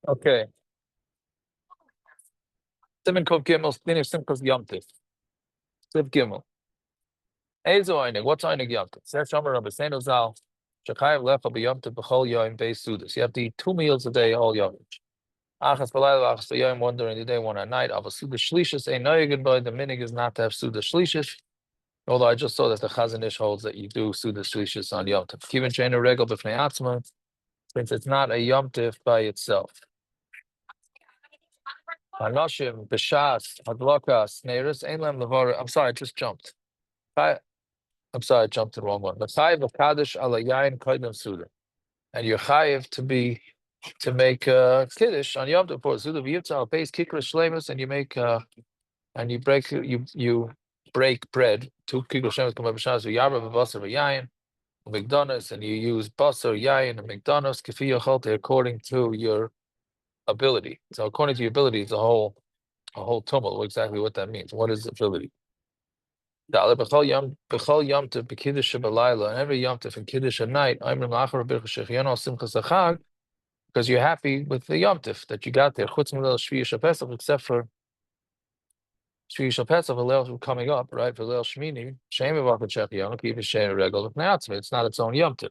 Okay. Simen Kov Gimel, finish Simchas Yom Tiv. Siv Gimel. Ezo Einig, what's Einig Yom Tiv? Ser Shomer Rabbi Seinu Zal, Shechayev Lecha B'Yom Tiv B'chol Yoim Beis Sudas. You have to eat 2 meals a day all Yom. Achas B'layla, Achas B'Yom, one during the day, one at night. Ava Sudas Shlishis, Ein Noyegin Boy, the minig is not to have Sudas Shlishis. Although I just saw that the Chazon Ish holds that you do Sudas Shlishis on Yom Tiv. Kivin Sheinu Regel B'fnei Atzma, since it's not a Yom Tiv by itself. Anoshim, B'Shas, Hadlokas, Neiris, Ein Lem Levar. I'm sorry, I just jumped. I'm sorry, I jumped to the wrong one. But chayiv of kaddish ala yain koydem suda, and you're chayiv to make kiddush on Yom Tov for suda v'yivtza al peis kikra shlemus, and you make and you break bread 2 kikra shlemus come up b'shas v'yarba v'basar v'yayin v'migdanos, and you use basar yayin and migdanos kefi yochalte according to your ability. So according to your ability, it's a whole tumult. Exactly what that means. What is ability? And every Yom Tov and Kiddush at night, because you're happy with the Yom Tov that you got there. Except for Shvi Shal Pesach, Hillel coming up, right? For Hillel Shmini, Shem Evach Shechianu, keep his Shem Regel. It's not its own Yom Tov.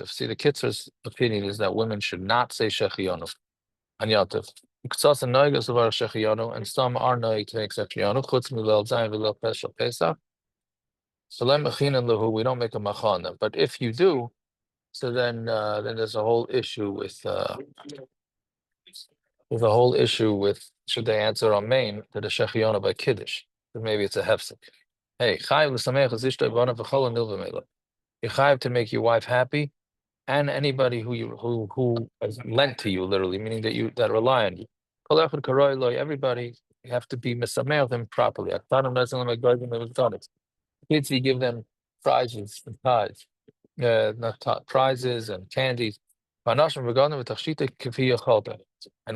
See, the Kitzur's opinion is that women should not say Shechianu on Yom Tov. And some are noig to make Shechianu. Chutz milel zayin v'lel Pesach Pesach. So let mechinan lehu. We don't make a macha on them. But if you do, so then there's a whole issue with should they answer on main to the Shechianu by Kiddush? But maybe it's a hefsek. Hey, chayiv l'sameach zishta v'ana v'chol nilva mela. You're chayiv to make your wife happy, and anybody who has lent to you, literally, meaning that rely on you. Everybody, you have to be misameach them properly. Kids, you give them prizes and tithes, prizes and candies. And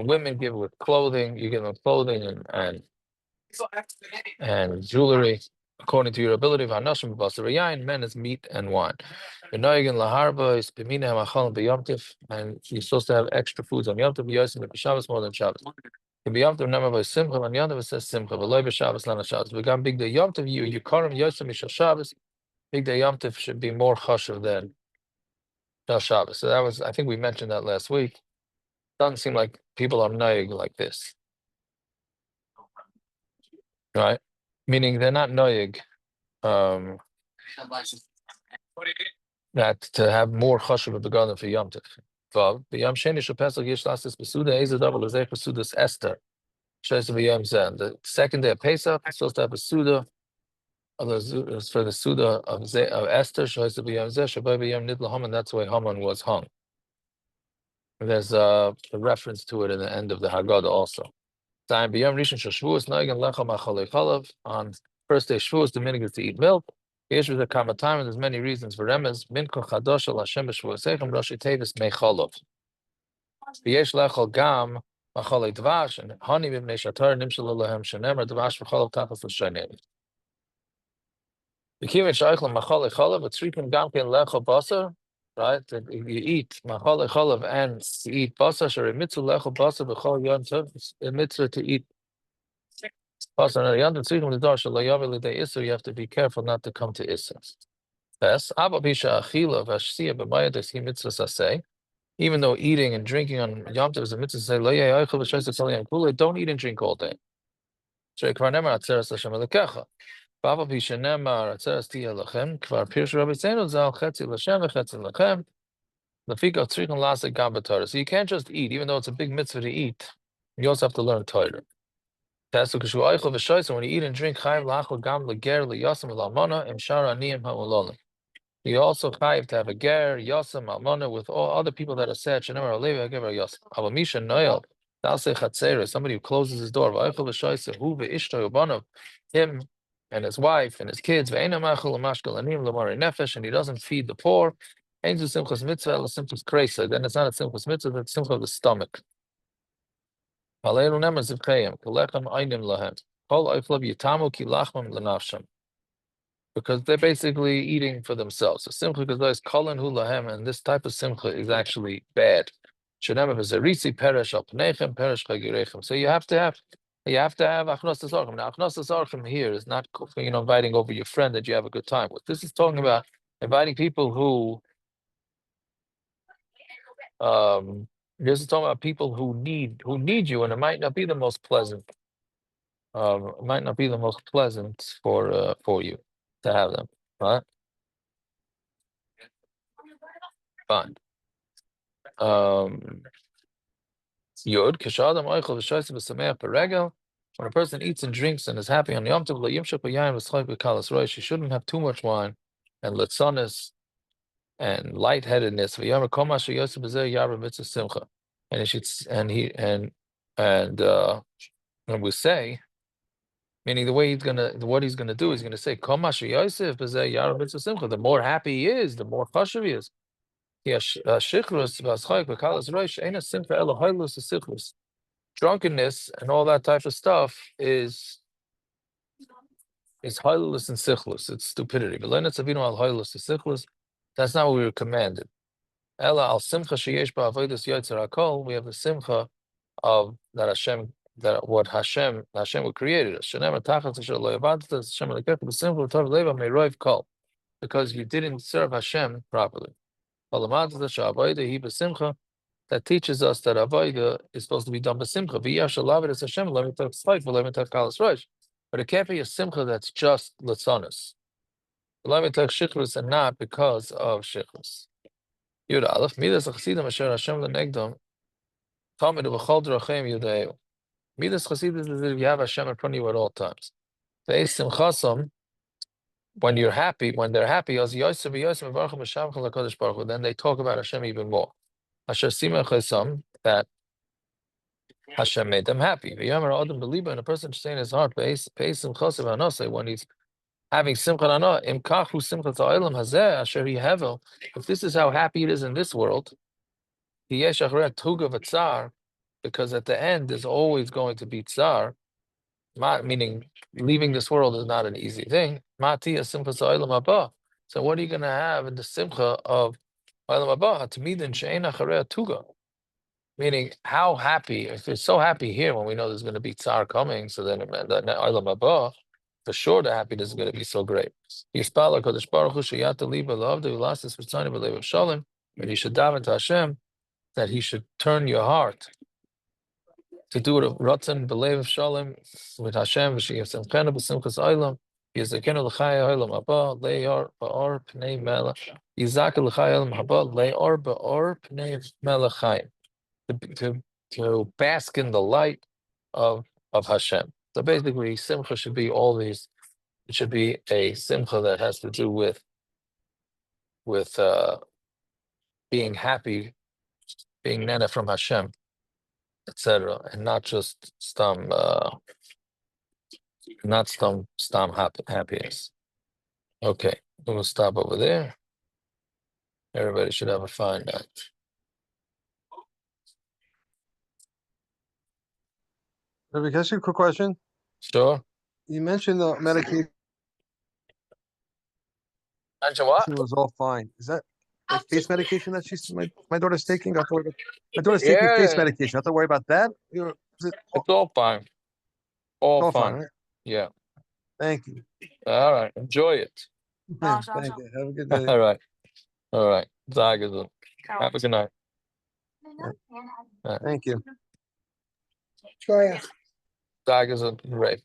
women give with clothing. You give them clothing and jewelry according to your ability. Men is meat and wine. And you're supposed to have extra foods on Yom Tov, more than Shabbos. In Yom Tov, number by Simcha, and Yom Tov it says Simcha, but Loy b'Shabbos lana Shabbos. We got big day Yom Tov. You Karim Yosem Mishal Shabbos. Big day Yom Tov should be more chashuv than Shal Shabbos. So that was, I think we mentioned that last week. Doesn't seem like people are noyig like this, right? Meaning they're not noyig. That to have more chashuv of the garden for Yom Tov. Vav b'Yom Sheni Shel Pesach Yesh Lasses Besuda Ezadav Lezech Besudas Esther. The second day of Pesach, it's supposed to have a Suda for the Suda of Esther, and that's why Haman was hung. There's a reference to it in the end of the Haggadah also. On first day Shavuos, the minhag is to eat milk. There's many reasons for remez. Mincha Chadosh al Hashem b'Shavuosechem Rosh Tevis Mecholov. V'yesh lechol gam Machalei Dvash and honey b'Bnei Shatar Nimshal Elohem Shenemer Dvash v'Cholov Tachas l'Shaynei. The kivin shaychlam Machalei Cholav, but tzrikim gam ken lecho basar, right? That you eat Machalei Cholav and to eat basar. Shere mitzvah lecho basar b'chol yom tov. A mitzvah to eat basar. And yom tov tzrikim l'dar shelo yavel l'day iser. You have to be careful not to come to iser. Yes, Abba Bisha Achila v'Ashsiya b'Mayades Hi mitzvah saseh. Even though eating and drinking on Yom Tov is a mitzvah, say don't eat and drink all day. The So you can't just eat, even though it's a big mitzvah to eat. You also have to learn Torah. When you eat and drink, you also chayiv to have a ger, yosem, almana with all other people that are sad. Somebody who closes his door, him and his wife and his kids, and he doesn't feed the poor. Then it's not a simchas mitzvah, it's simcha of the stomach. because they're basically eating for themselves. So simcha is kolan hu lahem, and this type of simcha is actually bad. Shenema v'zerisi perish al pneichem perish chagirechem. So you have to have achnos tzarchim. Now achnos tzarchim here is not inviting over your friend that you have a good time with. This is talking about inviting people who this is talking about people who need you, and it might not be the most pleasant. It might not be the most pleasant for you to have them, right? Fine. Yod kishadam oichel v'shoyse v'sameach beregel. When a person eats and drinks and is happy on Yom Tov, yimshach b'yayin v'schayk b'kalas roish, he shouldn't have too much wine and litzonis and lightheadedness. V'yamer kol masher yosef b'zeh yarba mitzvah simcha. And he should and we say, meaning what he's gonna do is gonna say kol masher yosef b'zeh yarba mitzvah simcha. The more happy he is, the more chashuv he is. Drunkenness and all that type of stuff is hailus and sichlus. It's stupidity. That's not what we were commanded. Ella al simcha sheyesh ba'avodas yotzer hakol. We have the simcha of that Hashem, that what Hashem who created us. Shenemar tachas asher lo yavadta Hashem lekech b'simcha v'tov leva meroiv kol, because you didn't serve Hashem properly. That teaches us that avodah is supposed to be done by simcha. But it can't be a simcha that's just latzonis. And not because of shichrus. Yud Aleph, midas chassidim asher Hashem lenegdom, tamid v'chol drachem yudeu. Midas chassidim is that you have Hashem in front of you at all times. Ve'es simchasam, when they're happy, then they talk about Hashem even more. That Hashem made them happy. And a person saying in his heart, when he's having simcha rana, if this is how happy it is in this world, because at the end there's always going to be tsar, meaning leaving this world is not an easy thing. So what are you going to have in the simcha of Olam Haba? Meaning, how happy, if you're so happy here when we know there's going to be tsar coming, so then Olam Haba, for sure the happiness is going to be so great. And you should daven to Hashem that He should turn your heart to do it Ratzon b'leiv shalom with Hashem v'shiyavsemchenu b'simchas olam yizakenu l'chai olam haba le'or ba'or pnei melech yizakel l'chai olam haba le'or ba'or pnei melech chayim, to bask in the light of Hashem. So basically, simcha should be all these. It should be a simcha that has to do with being happy, being nana from Hashem, etc., and not just stam happiness. Okay, we'll stop over there. Everybody should have a fine night. Can I ask you a quick question? Sure. You mentioned the medication Mention what? was all fine. Is that like face medication that my daughter's taking? I thought my daughter's taking face medication. I have to worry about that. It's all fine. All fine. Right? Yeah. Thank you. All right. Enjoy it. Thank you. Have a good day. All right. Have a good night. Thank you. Sure. Great.